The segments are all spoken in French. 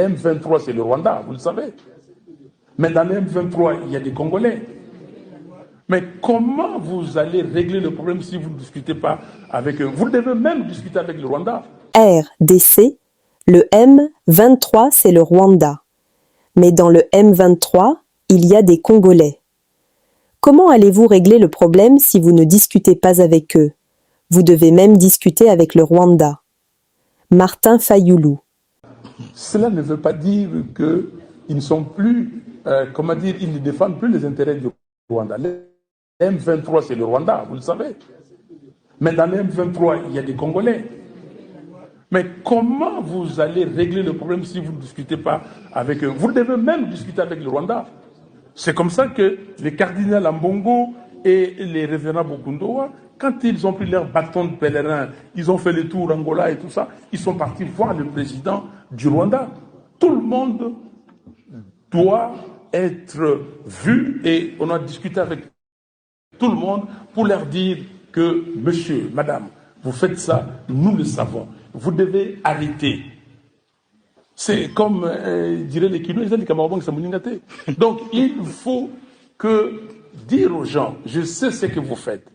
M23, c'est le Rwanda, vous le savez. Mais dans le M23, il y a des Congolais. Mais comment vous allez régler le problème si vous ne discutez pas avec eux? Vous devez même discuter avec le Rwanda. RDC, le M23, c'est le Rwanda. Mais dans le M23, il y a des Congolais. Comment allez-vous régler le problème si vous ne discutez pas avec eux? Vous devez même discuter avec le Rwanda. Martin Fayoulou. Cela ne veut pas dire qu'ils ne sont plus, ils ne défendent plus les intérêts du Rwanda. Le M23, c'est le Rwanda, vous le savez. Mais dans le M23, il y a des Congolais. Mais comment vous allez régler le problème si vous ne discutez pas avec eux? Vous devez même discuter avec le Rwanda. C'est comme ça que les cardinals Ambongo et les révérends Bokundoa, quand ils ont pris leur bâton de pèlerin, ils ont fait le tour Angola et tout ça, ils sont partis voir le président du Rwanda. Tout le monde doit être vu et on a discuté avec tout le monde pour leur dire que, monsieur, madame, vous faites ça, nous le savons. Vous devez arrêter. C'est comme diraient les Kinois, ils ont dit Kamarabang Samouningate. Donc il faut dire aux gens, je sais ce que vous faites,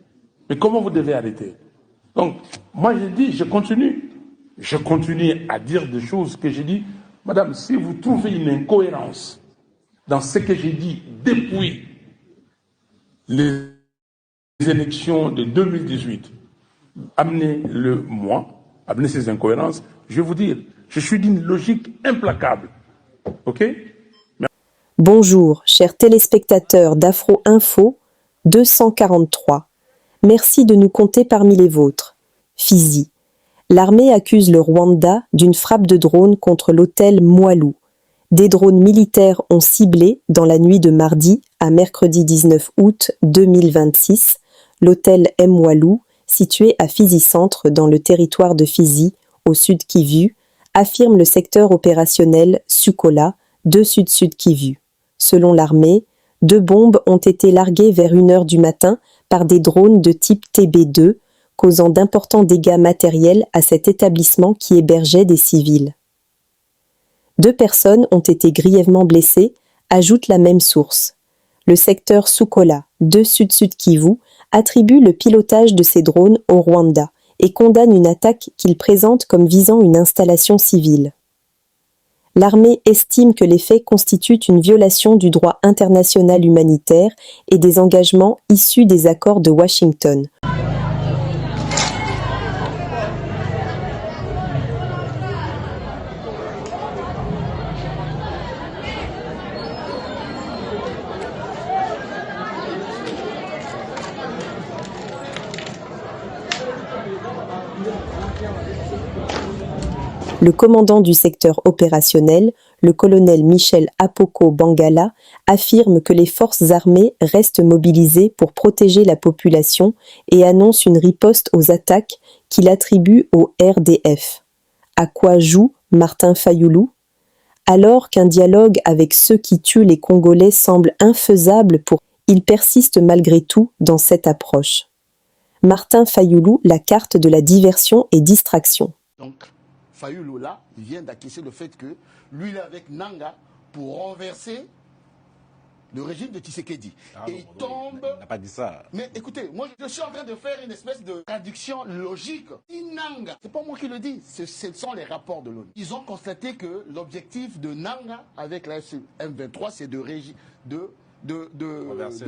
mais comment vous devez arrêter? Donc moi je dis, je continue à dire des choses que j'ai dit. Madame, si vous trouvez une incohérence dans ce que j'ai dit depuis les élections de 2018, amenez-le-moi, amenez ces incohérences, je vais vous dire, je suis d'une logique implacable. OK? Bonjour, chers téléspectateurs d'Afro Info 243. Merci de nous compter parmi les vôtres. Fizi. L'armée accuse le Rwanda d'une frappe de drone contre l'hôtel Mwalou. Des drones militaires ont ciblé, dans la nuit de mardi à mercredi 19 août 2026, l'hôtel Mwalou, situé à Fizi Centre dans le territoire de Fizi, au sud Kivu, affirme le secteur opérationnel Sukola de Sud-Sud Kivu. Selon l'armée, 2 bombes ont été larguées vers 1h du matin par des drones de type TB2, causant d'importants dégâts matériels à cet établissement qui hébergeait des civils. 2 personnes ont été grièvement blessées, ajoute la même source. Le secteur Sukola de Sud-Sud Kivu attribue le pilotage de ces drones au Rwanda et condamne une attaque qu'il présente comme visant une installation civile. L'armée estime que les faits constituent une violation du droit international humanitaire et des engagements issus des accords de Washington. Le commandant du secteur opérationnel, le colonel Michel Apoko Bangala, affirme que les forces armées restent mobilisées pour protéger la population et annonce une riposte aux attaques qu'il attribue au RDF. À quoi joue Martin Fayoulou? Alors qu'un dialogue avec ceux qui tuent les Congolais semble infaisable il persiste malgré tout dans cette approche. Martin Fayoulou, la carte de la diversion et distraction. Donc, Fayoulou là, il vient d'acquiescer le fait que lui, il est avec Nanga pour renverser le régime de Tshisekedi. Et il tombe... Il n'a pas dit ça. Mais écoutez, moi je suis en train de faire une espèce de traduction logique. Si Nanga, c'est pas moi qui le dis, ce sont les rapports de l'ONU. Ils ont constaté que l'objectif de Nanga avec la M23, c'est de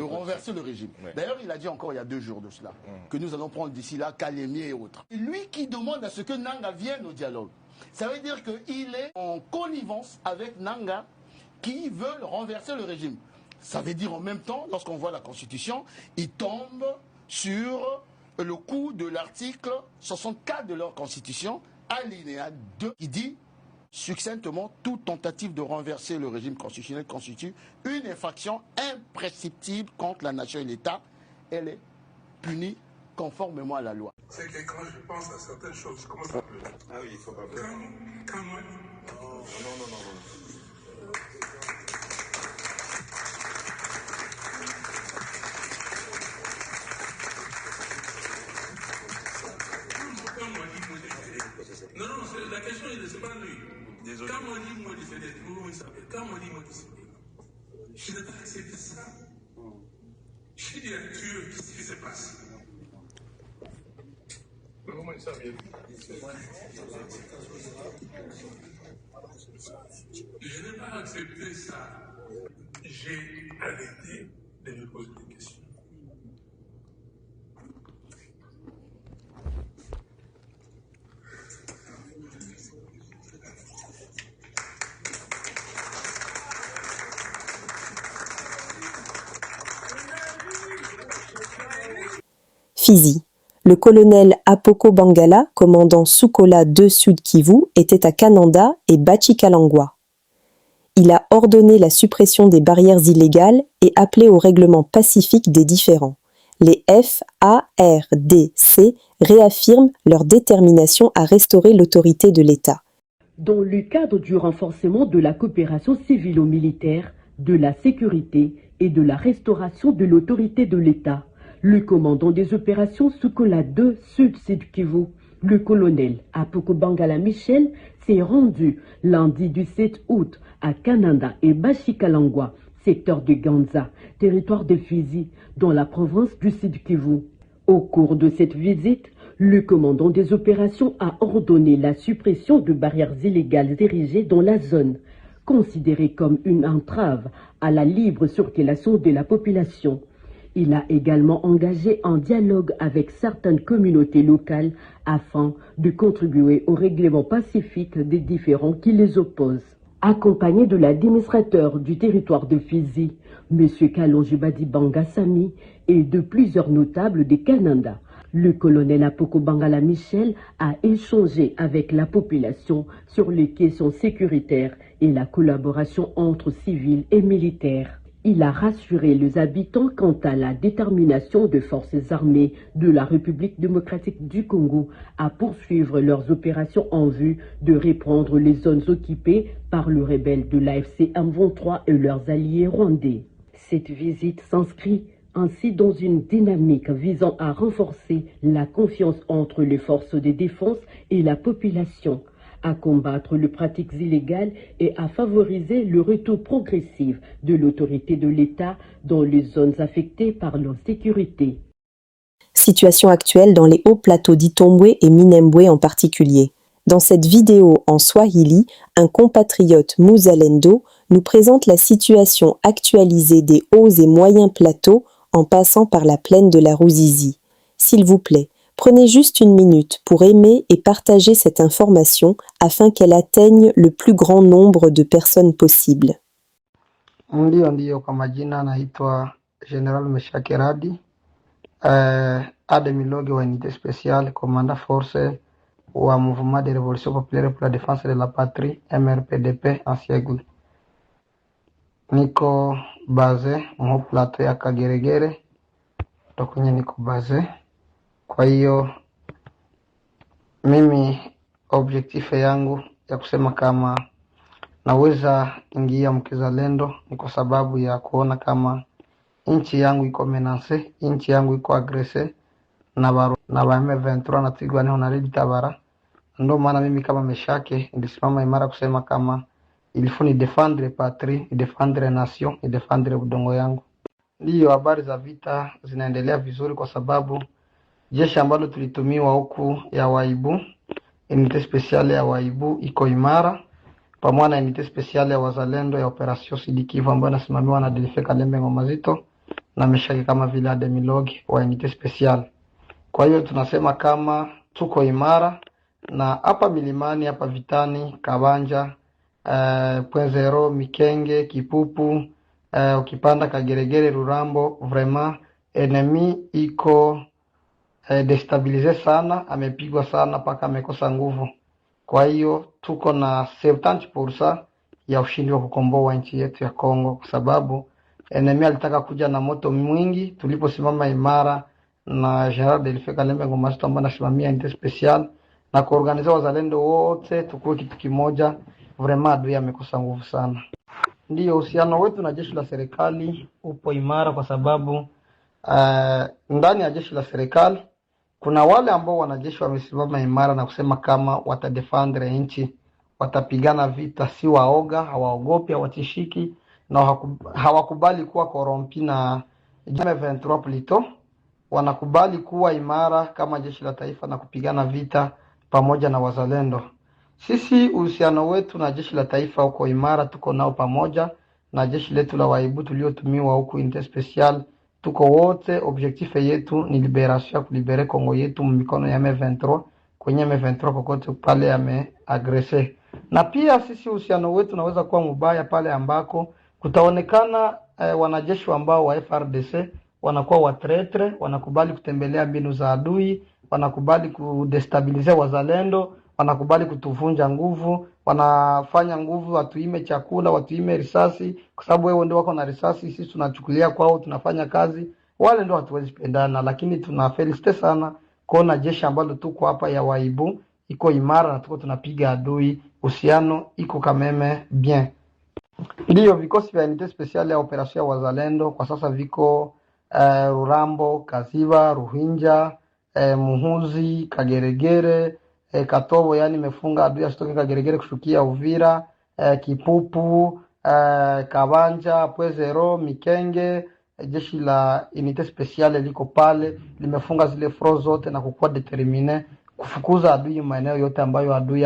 renverser le régime. Ouais. D'ailleurs, il a dit encore il y a 2 jours de cela, que nous allons prendre d'ici là Kalemi et autres. Et lui qui demande à ce que Nanga vienne au dialogue. Ça veut dire qu'il est en connivence avec Nanga qui veulent renverser le régime. Ça veut dire en même temps, lorsqu'on voit la Constitution, il tombe sur le coup de l'article 64 de leur Constitution, alinéa 2, qui dit succinctement, toute tentative de renverser le régime constitutionnel constitue une infraction imprescriptible contre la nation et l'État. Elle est punie conformément à la loi. C'est que quand je pense à certaines choses, je commence à pleurer. Ah oui, il faut pas pleurer. Quand moi... Non. Non, la question, c'est pas lui. Désolé. Quand on dit moi de faire des trous, quand on dit moi discipline, je n'ai pas accepté ça. J'ai dit à Dieu, qu'est-ce qui s'est passé? Mais comment il s'en vient? Je n'ai pas accepté ça. J'ai arrêté de me poser des questions. Fizi. Le colonel Apoko Bangala, commandant Sukola 2 Sud Kivu, était à Kananda et Bachikalangwa. Il a ordonné la suppression des barrières illégales et appelé au règlement pacifique des différends. Les FARDC réaffirment leur détermination à restaurer l'autorité de l'État. Dans le cadre du renforcement de la coopération civilo-militaire, de la sécurité et de la restauration de l'autorité de l'État, le commandant des opérations Sukola 2 Sud Kivu, le colonel Apoko Bangala Michel, s'est rendu lundi du 7 août à Kananda et Bachikalangwa, secteur de Ganza, territoire de Fizi, dans la province du Sud Kivu. Au cours de cette visite, le commandant des opérations a ordonné la suppression de barrières illégales érigées dans la zone, considérées comme une entrave à la libre circulation de la population. Il a également engagé un dialogue avec certaines communautés locales afin de contribuer au règlement pacifique des différends qui les opposent. Accompagné de l'administrateur du territoire de Fizi, M. Kalonjibadi Bangasami, et de plusieurs notables de Kananda, le colonel Apoko Bangala Michel a échangé avec la population sur les questions sécuritaires et la collaboration entre civils et militaires. Il a rassuré les habitants quant à la détermination des forces armées de la République démocratique du Congo à poursuivre leurs opérations en vue de reprendre les zones occupées par le rebelle de l'AFC M23 et leurs alliés rwandais. Cette visite s'inscrit ainsi dans une dynamique visant à renforcer la confiance entre les forces de défense et la population, à combattre les pratiques illégales et à favoriser le retour progressif de l'autorité de l'État dans les zones affectées par l'insécurité. Situation actuelle dans les hauts plateaux d'Itombwe et Minembwe en particulier. Dans cette vidéo en Swahili, un compatriote Muzalendo nous présente la situation actualisée des hauts et moyens plateaux en passant par la plaine de la Ruzizi. S'il vous plaît, prenez juste une minute pour aimer et partager cette information afin qu'elle atteigne le plus grand nombre de personnes possible. Ndio, kwa majina naitwa General Meshake Radi, Ademiloge wa unité spéciale, commandant force wa mouvement de révolution populaire pour la défense de la patrie, MRPDP en sigle. Niko baze mho plateau ya Kageregere, ndo kwenye niko baze. Kwa hiyo mimi objectif yangu ya kusema kama naweza ingia mkizalendo ni kwa sababu ya kuona kama nchi yangu iko menase, nchi yangu iko agrese na ba M23 na tigwa ni honaridi tabara. Ndio maana mimi kama Meshake nilisimama imara kusema kama ilifu ni defendre patrie, ni defendre nation, ni defendre udongo yangu. Ndio habari za vita zinaendelea vizuri kwa sababu jeshi ambalo tulitumiwa huku ya Waibu, unité spéciale ya Waibu iko imara, pamoja na unité spéciale ya wazalendo ya operation Sud Kivu ambayo inasimamiwa na Delife Kalembe Ngomazito na Meshake kama vile Ademilogi wa unité spéciale. Kwa hiyo tunasema kama tuko imara, na hapa milimani, hapa vitani, Kabanja, Point Zero, Mikenge, Kipupu, ukipanda Kageregere, Rurambo, vraiment enemy iko destabilize sana, amepigwa sana paka amekosa nguvu. Kwa hiyo tuko na 70% ya ushindi wa kukomboa nchi yetu ya Kongo, kwa sababu enemy alitaka kuja na moto mwingi. Tuliposimama imara na General Delife Kalembe Ngomazito ambaye anasimamia unité spéciale na kuorganiza wazalendo wote tukue kitu kimoja, vraiment adui amekosa nguvu sana. Ndio uhusiano wetu na jeshi la serikali upo imara kwa sababu ndani ya jeshi la serikali kuna wale ambao wanajeshi wamesimama imara na kusema kama watadefendre nchi watapigana vita, si waoga, hawaogopi, hawatishiki na hawakubali kuwa korompi na M23 plito. Wanakubali kuwa imara kama jeshi la taifa na kupigana vita pamoja na wazalendo. Sisi uhusiano wetu na jeshi la taifa uko imara, tuko nao pamoja na jeshi letu la waibu tuliotumiwa huku inte special. Tuko wote, objectif yetu ni liberation, kulibere Kongo yetu mikono ya M23, kwenye M23 kokote pale ameagrese. Na pia sisi uhusiano wetu naweza kuwa mubaya pale ambako kutaonekana wanajeshi ambao wa FRDC wanakuwa watretre, wanakubali kutembelea mbinu za adui, wanakubali kudestabilize wazalendo, wanakubali kutuvunja nguvu, wanafanya nguvu watuime chakula, watuime risasi, kwa sababu wewe ndio wako na risasi, sisi tunachukulia kwao, tunafanya kazi. Wale ndio hatuwezi pendana, lakini tunafelicite sana kuona jeshi ambalo tuko hapa ya waibu iko imara na tuko tunapiga adui, uhusiano iko kameme bien. Ndiyo vikosi vya unité spéciale ya operation ya wazalendo kwa sasa viko Rurambo, Kaziba, Ruhinja, Muhuzi, Kageregere, Katobo, yani mefunga adui asitoke Kageregere kushukia Uvira, Kipupu, Kabanja, Pwezero, Mikenge. Jeshi la unité spéciale liko pale limefunga zile fro zote na kukuwa determine kufukuza adui maeneo yote ambayo adui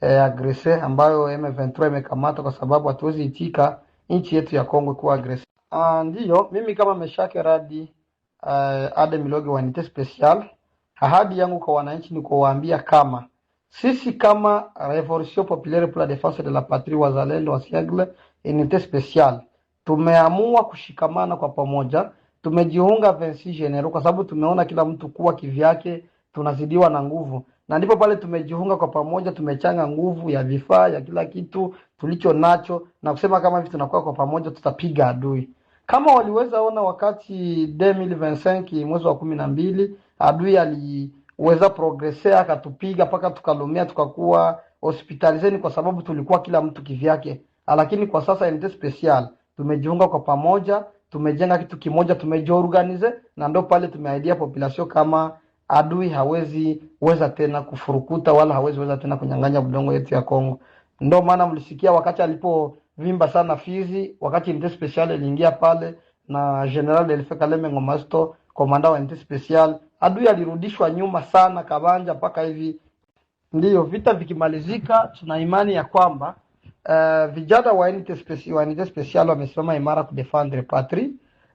agrese, ambayo M23 imekamata, kwa sababu hatuwezi itika nchi yetu ya Kongo kuwa agrese. Ndiyo mimi kama Meshake Radi Ade Miloge wa unité spéciale, ahadi yangu kwa wananchi ni kuwaambia kama sisi kama Revolution Populaire pour la Défense de la Patrie, wazalendo wa Siagle unité spéciale, tumeamua kushikamana kwa pamoja. Tumejiunga 26 Januari kwa sababu tumeona kila mtu kuwa kivyake tunazidiwa na nguvu, na ndipo pale tumejiunga kwa pamoja, tumechanga nguvu ya vifaa ya kila kitu tulicho nacho na kusema kama hivi tunakuwa kwa pamoja tutapiga adui. Kama waliweza ona wakati 2025 mwezi wa 12 adui aliweza progresser akatupiga paka tukalumia tukakuwa hospitalizeni kwa sababu tulikuwa kila mtu kivyake. Lakini kwa sasa unité special tumejiunga kwa pamoja, tumejenga kitu kimoja, tumejiorganize, na ndo pale tumeaidia population kama adui hawezi weza tena kufurukuta wala hawezi weza tena kunyang'anya budongo yetu ya Kongo. Ndo maana mlisikia wakati alipovimba sana Fizi, wakati unité special iliingia pale na General Delfe Kaleme Ngomasto, komanda wa unité special, adui alirudishwa nyuma sana Kabanja mpaka hivi. Ndiyo vita vikimalizika, tuna imani ya kwamba vijana wa unité special wamesimama imara kudefendre patrie.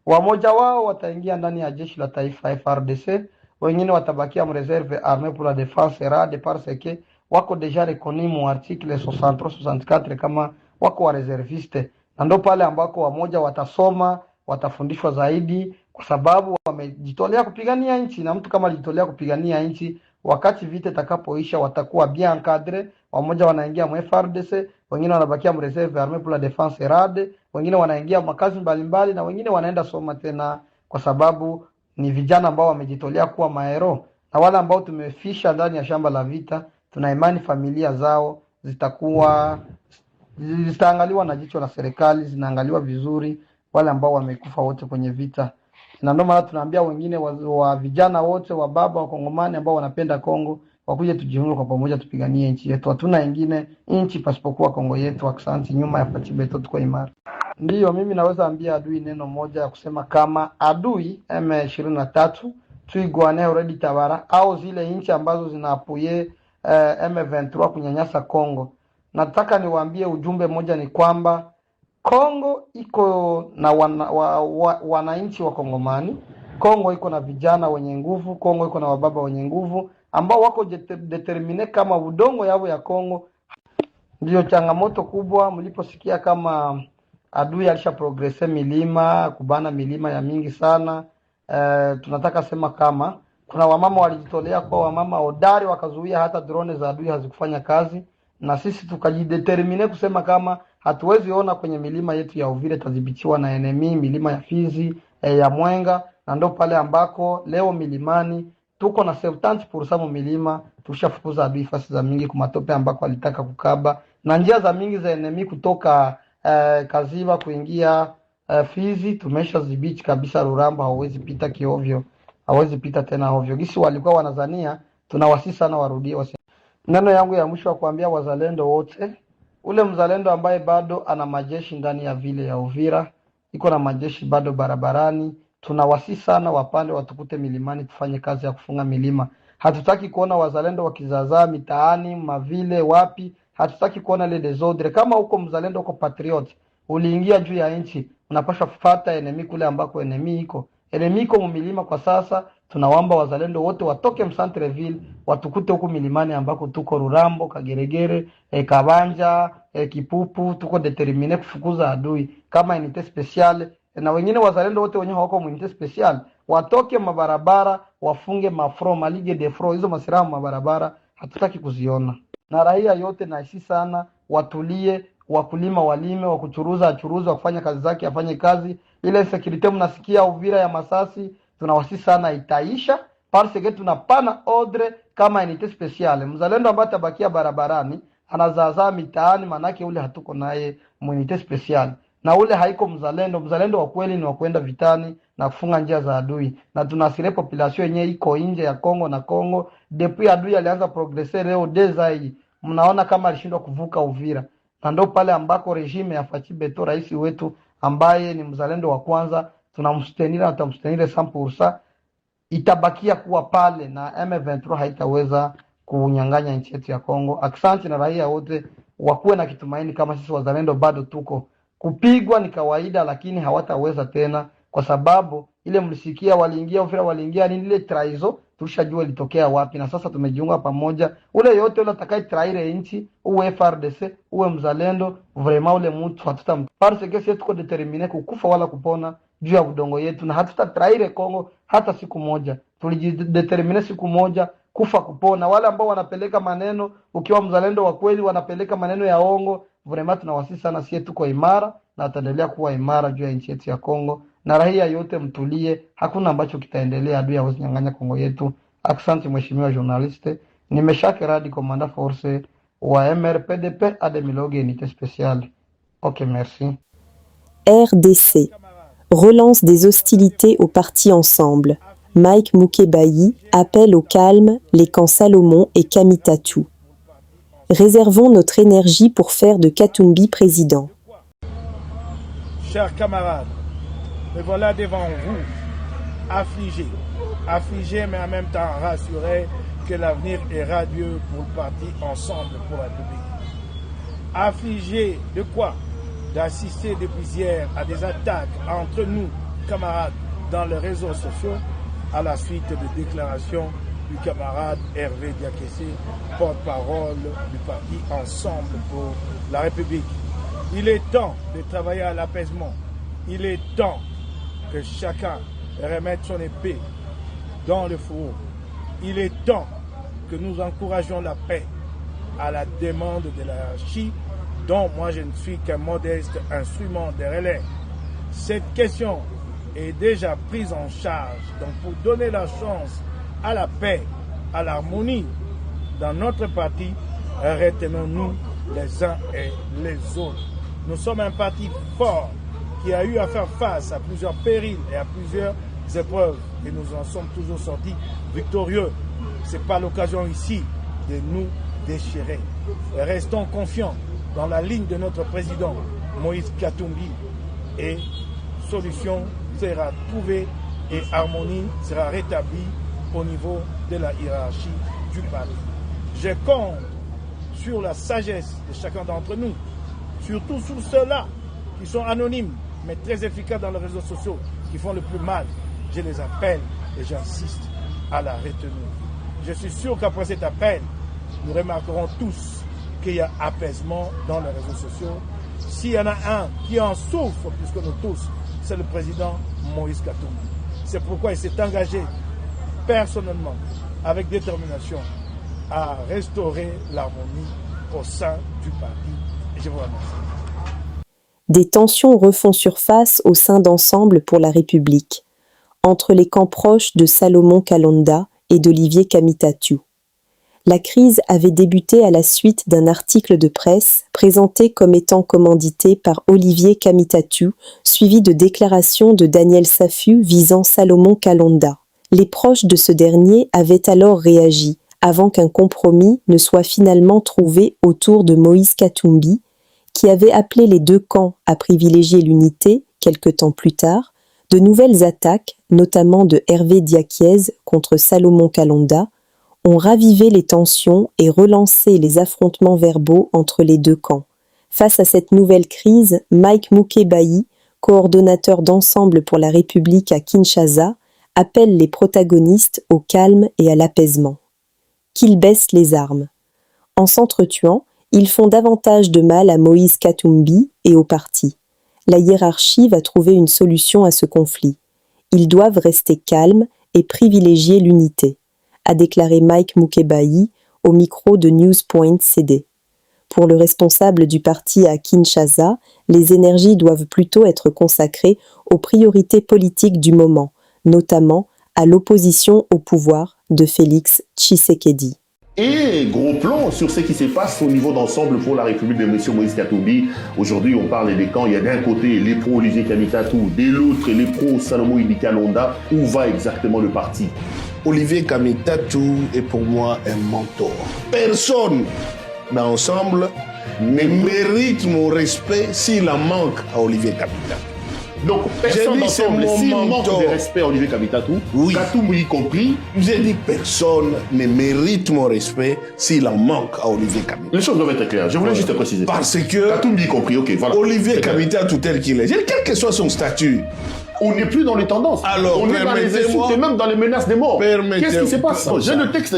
Wamoja wao wataingia ndani ya jeshi la taifa FRDC, wengine watabakia mreserve armée pour la défense RAD, parce que wako deja reconnus mu article 63-64 kama wako wa reserviste, na ndo pale ambako wamoja watasoma, watafundishwa zaidi, kwa sababu wamejitolea kupigania nchi. Na mtu kama alijitolea kupigania nchi, wakati vita itakapoisha watakuwa bien encadré. Wamoja wanaingia mu FRDC, wengine wanabakia mu reserve armée pour la défense RAD, wengine wanaingia makazi mbalimbali, na wengine wanaenda soma tena, kwa sababu ni vijana ambao wamejitolea kuwa maero. Na wale ambao tumefisha ndani ya shamba la vita, tuna imani familia zao zitaangaliwa na jicho la serikali, zinaangaliwa vizuri wale ambao wamekufa wote kwenye vita. Na ndio maana tunaambia wengine wa vijana wote wa baba wa Kongomani ambao wanapenda Kongo wakuje tujiunge kwa pamoja tupiganie nchi yetu. Hatuna ingine nchi pasipokuwa Kongo yetu. Aksanti, nyuma ya Fachibeto tuko imara. Ndiyo mimi naweza ambia adui neno moja ya kusema kama adui M23 tuigwane already Tabara au zile nchi ambazo zinaapuye M23 kunyanyasa Kongo. Nataka niwaambie ujumbe moja, ni kwamba Kongo iko na wananchi wa Kongomani. Kongo iko na vijana wenye nguvu, Kongo iko na wababa wenye nguvu ambao wako determine kama udongo yao ya Kongo. Ndio changamoto kubwa mliposikia kama adui alisha progresse milima, kubana milima ya mingi sana. Tunataka sema kama kuna wamama walijitolea kwa wamama hodari, wakazuia hata drone za adui hazikufanya kazi, na sisi tukajidetermine kusema kama hatuwezi ona kwenye milima yetu ya Uvira tadhibitiwa na enemy, milima ya Fizi, ya Mwenga, na ndo pale ambako leo milimani tuko na 70% milima tushafukuza adui fasi za mingi kumatope ambako alitaka kukaba, na njia za mingi za enemy kutoka Kaziba kuingia Fizi tumesha dhibiti kabisa. Rurambo hawezi pita kiovyo, hawezi pita tena ovyo. Gisi walikuwa wanazania, tunawasi sana warudie Neno yangu ya mwisho wa kuambia wazalendo wote, ule mzalendo ambaye bado ana majeshi ndani ya vile ya Uvira, iko na majeshi bado barabarani, tunawasi sana wapande watukute milimani tufanye kazi ya kufunga milima. Hatutaki kuona wazalendo wakizazaa mitaani, mavile wapi, hatutaki kuona ile desordre. Kama uko mzalendo, uko patriot, uliingia juu ya nchi, unapaswa kufuata enemy kule ambako enemy iko. Enemy iko mumilima kwa sasa, tunawaomba wazalendo wote watoke msantreville, watukute huku milimani ambako tuko Rurambo, Kageregere, Kabanja, Kipupu, tuko determine kufukuza adui kama unité special. Na wengine wazalendo wote wenyewe wako unité special, watoke mabarabara, wafunge mafro, malige de fro, hizo masiraha mabarabara hatutaki kuziona. Na raia yote naishi sana, watulie, wakulima walime, wakuchuruza achuruza, wakufanya kazi zake afanye kazi. Ile security mnasikia Uvira ya Masasi, tunawasi sana itaisha, parce que tunapana ordre kama unité special. Mzalendo ambaye tabakia barabarani anazaazaa mitaani, manake ule hatuko naye unité special. Na ule haiko mzalendo. Mzalendo wa kweli ni wa kwenda vitani na kufunga njia za adui. Na tunasire population yenyewe iko nje ya Kongo na Kongo. Depuis adui alianza progresser leo dezai, mnaona kama alishindwa kuvuka Uvira. Na ndio pale ambako regime ya Fachi Beto, rais wetu ambaye ni mzalendo wa kwanza, tunamsutenira na tutamsutenire 100%, itabakia kuwa pale na M23 haitaweza kunyang'anya nchi yetu ya Kongo. Asante, na raia wote wakuwe na kitumaini kama sisi wazalendo bado tuko. Kupigwa ni kawaida, lakini hawataweza tena, kwa sababu ile mlisikia waliingia Uvira, waliingia ni ile traizo, tulishajua ilitokea wapi, na sasa tumejiunga pamoja. Ule yote ule atakaye traire nchi, uwe FRDC, uwe mzalendo, vraiment ule mtu parce que sisi tuko determine kukufa wala kupona juu ya udongo yetu, na hatuta traire Kongo hata siku moja. Tulijidetermine siku moja kufa kupona. Wale ambao wanapeleka maneno, ukiwa mzalendo wa kweli, wanapeleka maneno ya ongo, vraiment tunawasi sana, sisi tuko imara na tutaendelea kuwa imara juu ya nchi yetu ya Kongo. Na raia yote mtulie, hakuna ambacho kitaendelea, adui hawezi nyang'anya Kongo yetu. Asante mheshimiwa journaliste, nimeshake radi commandant force wa MRPDP Ademiloge unité spéciale. OK, merci. RDC. Relance des hostilités au parti Ensemble. Mike Moukebayi appelle au calme les camps Salomon et Kamitatu. Réservons notre énergie pour faire de Katumbi président. Chers camarades, me voilà devant vous, affligé mais en même temps rassuré que l'avenir est radieux pour le parti Ensemble pour la République. Affligé de quoi? D'assister depuis hier à des attaques entre nous, camarades, dans les réseaux sociaux, à la suite de déclarations du camarade Hervé Diakessé, porte-parole du parti Ensemble pour la République. Il est temps de travailler à l'apaisement. Il est temps que chacun remette son épée dans le fourreau. Il est temps que nous encouragions la paix à la demande de la hiérarchie, dont moi je ne suis qu'un modeste instrument de relais. Cette question est déjà prise en charge. Donc pour donner la chance à la paix, à l'harmonie dans notre parti, retenons-nous les uns et les autres. Nous sommes un parti fort qui a eu à faire face à plusieurs périls et à plusieurs épreuves, et nous en sommes toujours sortis victorieux. Ce n'est pas l'occasion ici de nous déchirer. Restons confiants dans la ligne de notre président Moïse Katumbi, et solution sera trouvée et harmonie sera rétablie au niveau de la hiérarchie du parti. Je compte sur la sagesse de chacun d'entre nous, surtout sur ceux-là qui sont anonymes mais très efficaces dans les réseaux sociaux, qui font le plus mal. Je les appelle et j'insiste à la retenue. Je suis sûr qu'après cet appel, nous remarquerons tous qu'il y a apaisement dans les réseaux sociaux. S'il y en a un qui en souffre, plus que nous tous, c'est le président Moïse Katumbi. C'est pourquoi il s'est engagé personnellement, avec détermination, à restaurer l'harmonie au sein du parti. Et je vous remercie. Des tensions refont surface au sein d'Ensemble pour la République, entre les camps proches de Salomon Kalonda et d'Olivier Kamitatu. La crise avait débuté à la suite d'un article de presse présenté comme étant commandité par Olivier Kamitatu, suivi de déclarations de Daniel Safu visant Salomon Kalonda. Les proches de ce dernier avaient alors réagi, avant qu'un compromis ne soit finalement trouvé autour de Moïse Katumbi, qui avait appelé les deux camps à privilégier l'unité quelque temps plus tard. De nouvelles attaques, notamment de Hervé Diakiez contre Salomon Kalonda, ont ravivé les tensions et relancé les affrontements verbaux entre les deux camps. Face à cette nouvelle crise, Mike Mukebayi, coordonnateur d'Ensemble pour la République à Kinshasa, appelle les protagonistes au calme et à l'apaisement. Qu'ils baissent les armes. En s'entretuant, ils font davantage de mal à Moïse Katumbi et au parti. La hiérarchie va trouver une solution à ce conflit. Ils doivent rester calmes et privilégier l'unité, a déclaré Mike Mukebayi au micro de Newspoint CD. Pour le responsable du parti à Kinshasa, les énergies doivent plutôt être consacrées aux priorités politiques du moment, notamment à l'opposition au pouvoir de Félix Tshisekedi. Et gros plan sur ce qui se passe au niveau d'Ensemble pour la République de M. Moïse Katumbi. Aujourd'hui, on parle des camps. Il y a d'un côté les pro-Olivier Kamitatou, de l'autre les pro-Salomon Ibi Kalonda. Où va exactement le parti? Olivier Kamitatou est pour moi un mentor. Personne dans Ensemble ne mérite mon respect s'il en manque à Olivier Kamitatou. Donc, personne d'Ensemble, s'il manque de respect à Olivier Kamitatou, oui. Katumbi y compris. J'ai dit personne ne mérite mon respect s'il en manque à Olivier Kamitatou. Les choses doivent être claires. Je voulais juste préciser. Parce que Katumbi y compris, ok, voilà. Olivier Kamitatou tel qu'il est, quel que soit son statut, on n'est plus dans les tendances. Alors, on est dans les insultes et même dans les menaces de mort. Qu'est-ce qui se passe? J'ai le texte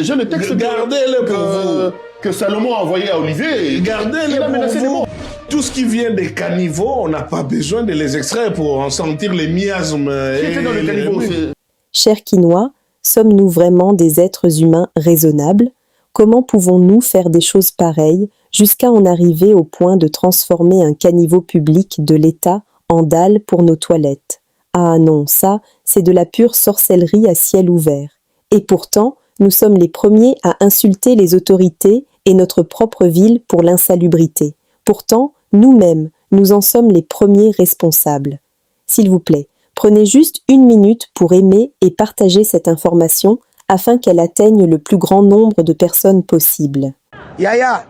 Gardez-le pour vous. Que Salomon a envoyé à Olivier. Gardez-le pour vous. Tout ce qui vient des caniveaux, on n'a pas besoin de les extraire pour en sentir les miasmes. Qui était dans les caniveaux aussi? Chers Kinois, sommes-nous vraiment des êtres humains raisonnables? Comment pouvons-nous faire des choses pareilles jusqu'à en arriver au point de transformer un caniveau public de l'État en dalle pour nos toilettes? Ah non, ça, c'est de la pure sorcellerie à ciel ouvert. Et pourtant, nous sommes les premiers à insulter les autorités et notre propre ville pour l'insalubrité. Pourtant, nous-mêmes, nous en sommes les premiers responsables. S'il vous plaît, prenez juste 1 minute pour aimer et partager cette information afin qu'elle atteigne le plus grand nombre de personnes possible. Yaya,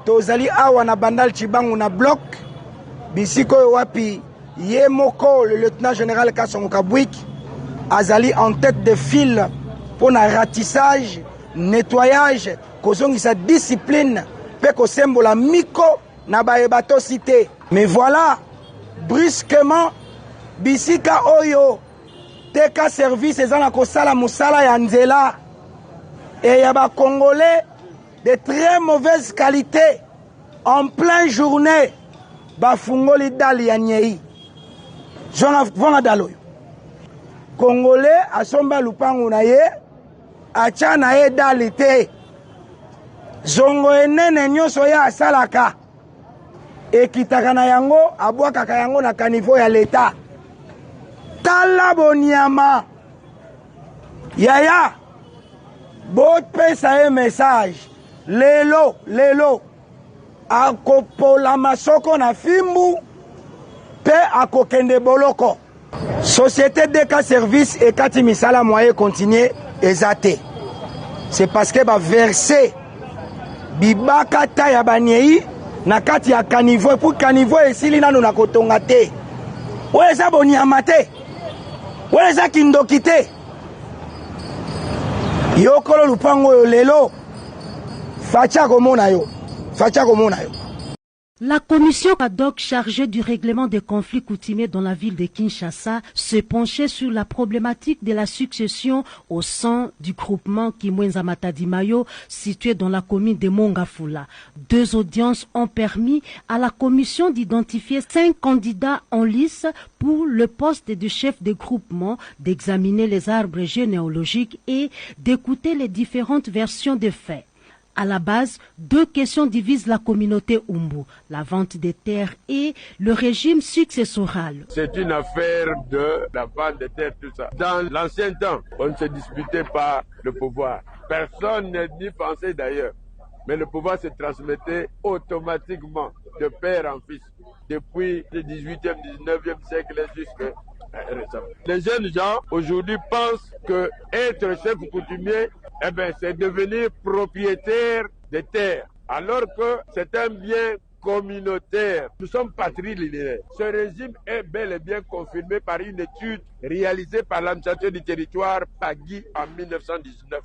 tozali awa na bandal Chibangu na bloc, bisiko wapi Yemoko, le lieutenant général Kassongo Kabwik, azali en tête de file pour un ratissage, nettoyage, kozongisa discipline, pe kosembola miko na baebato cité. Mais voilà, brusquement, bisika oyo, teka service ezana kosala musala ya nzela, et yaba Congolais de très mauvaise qualité, en pleine journée, bafungoli dali ya nyei. Vona daloyo. Congolais asomba lupangu na ye, acha na ye dali te. Zongo enene nyoso ya asalaka. Ekitaka na yango, abwakaka yango na kanivo ya l'État. Tala bonyama. Yaya, bot pesa ye message. Lelo. Akopola masoko na fimbu. Pe akokende boloko. Société DK Service et Kati Misala moyen continuer ezate. C'est parce que ba verser bibaka ta ya banyei na kati ya kanivo pour kanivo esili nanu na kotonga te. Weza bonyama te. Weza kindoki te. Yokolo lupango yo lelo. Facha komona yo. La commission ad hoc chargée du règlement des conflits coutumiers dans la ville de Kinshasa se penchait sur la problématique de la succession au sein du groupement Kimwenza Matadi Mayo situé dans la commune de Mongafula. 2 audiences ont permis à la commission d'identifier 5 candidats en lice pour le poste de chef de groupement, d'examiner les arbres généalogiques et d'écouter les différentes versions des faits. À la base, 2 questions divisent la communauté Umbu, la vente des terres et le régime successoral. C'est une affaire de la vente des terres, tout ça. Dans l'ancien temps, on ne se disputait pas le pouvoir. Personne n'y pensait d'ailleurs. mais le pouvoir se transmettait automatiquement de père en fils depuis le 18e, 19e siècle jusqu'à récemment. Les jeunes gens aujourd'hui pensent que être chef coutumier, c'est devenir propriétaire des terres, alors que c'est un bien communautaire. Nous sommes patrie linéaire. Ce régime est bel et bien confirmé par une étude réalisée par l'administration du territoire Pagui en 1919.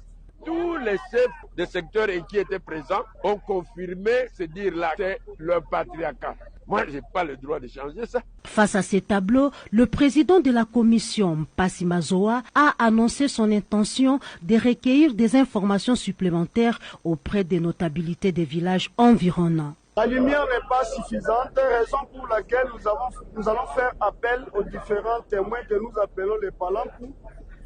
Tous les chefs de secteur qui étaient présents ont confirmé ce dire-là, c'est le patriarcat. Moi, je n'ai pas le droit de changer ça. Face à ces tableaux, le président de la commission, Mpassi Mazoa, a annoncé son intention de recueillir des informations supplémentaires auprès des notabilités des villages environnants. La lumière n'est pas suffisante, raison pour laquelle nous allons faire appel aux différents témoins que nous appelons les palampous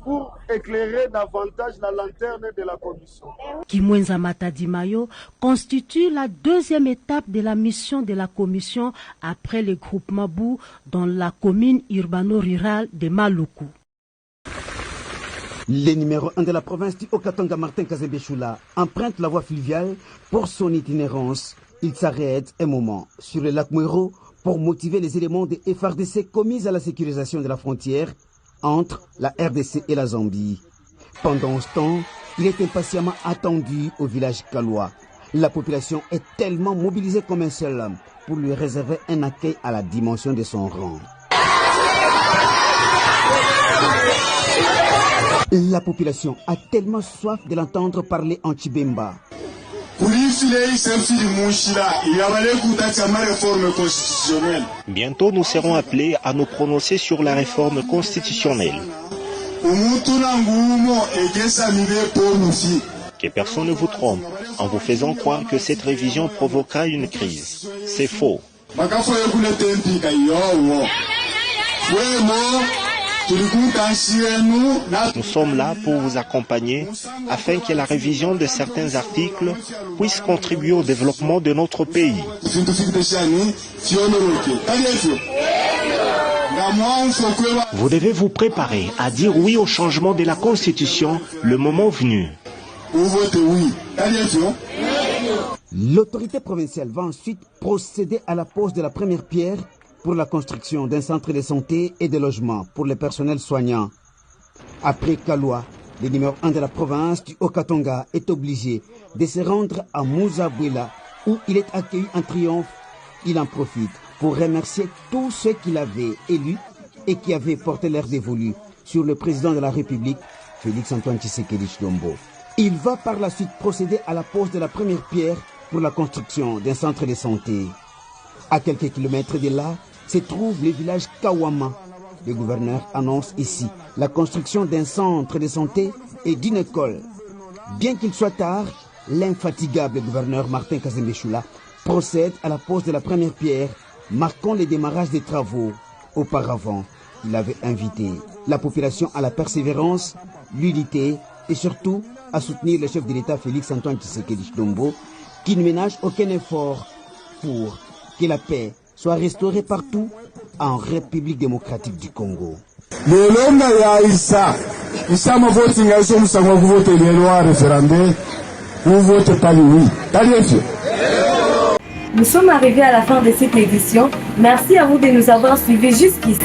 pour éclairer davantage la lanterne de la commission. Kimwenza Matadi Mayo constitue la deuxième étape de la mission de la commission après le groupement Bou dans la commune urbano-rurale de Maluku. Le numéro 1 de la province du Haut-Katanga, Martin Kazembe-Choula, emprunte la voie fluviale pour son itinérance. Il s'arrête un moment sur le lac Mouero pour motiver les éléments de FARDC commis à la sécurisation de la frontière entre la RDC et la Zambie. Pendant ce temps, il est impatiemment attendu au village Kaloua. La population est tellement mobilisée comme un seul homme pour lui réserver un accueil à la dimension de son rang. La population a tellement soif de l'entendre parler en Tchibemba. Bientôt, nous serons appelés à nous prononcer sur la réforme constitutionnelle. Que personne ne vous trompe en vous faisant croire que cette révision provoquera une crise. C'est faux. Nous sommes là pour vous accompagner afin que la révision de certains articles puisse contribuer au développement de notre pays. Vous devez vous préparer à dire oui au changement de la Constitution le moment venu. L'autorité provinciale va ensuite procéder à la pose de la première pierre pour la construction d'un centre de santé et de logement pour le personnel soignant. Après Kaloua, le numéro 1 de la province du Haut-Katanga est obligé de se rendre à Mouzabouela où il est accueilli en triomphe. Il en profite pour remercier tous ceux qu'il avait élus et qui avaient porté l'air dévolu sur le président de la République, Félix-Antoine Tshisekedi Tshilombo. Il va par la suite procéder à la pose de la première pierre pour la construction d'un centre de santé. À quelques kilomètres de là, se trouve le village Kawama. Le gouverneur annonce ici la construction d'un centre de santé et d'une école. Bien qu'il soit tard, l'infatigable gouverneur Martin Kazembe-Choula procède à la pose de la première pierre, marquant le démarrage des travaux. Auparavant, il avait invité la population à la persévérance, l'unité et surtout à soutenir le chef de l'État Félix-Antoine Tshisekedi Tshilombo, qui ne ménage aucun effort pour que la paix soit restaurée partout en République démocratique du Congo. Nous sommes arrivés à la fin de cette édition. Merci à vous de nous avoir suivis jusqu'ici.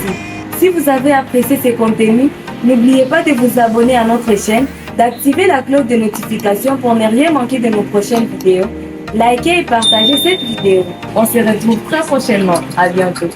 Si vous avez apprécié ces contenus, n'oubliez pas de vous abonner à notre chaîne, d'activer la cloche de notification pour ne rien manquer de nos prochaines vidéos. Likez et partagez cette vidéo. On se retrouve très prochainement. À bientôt.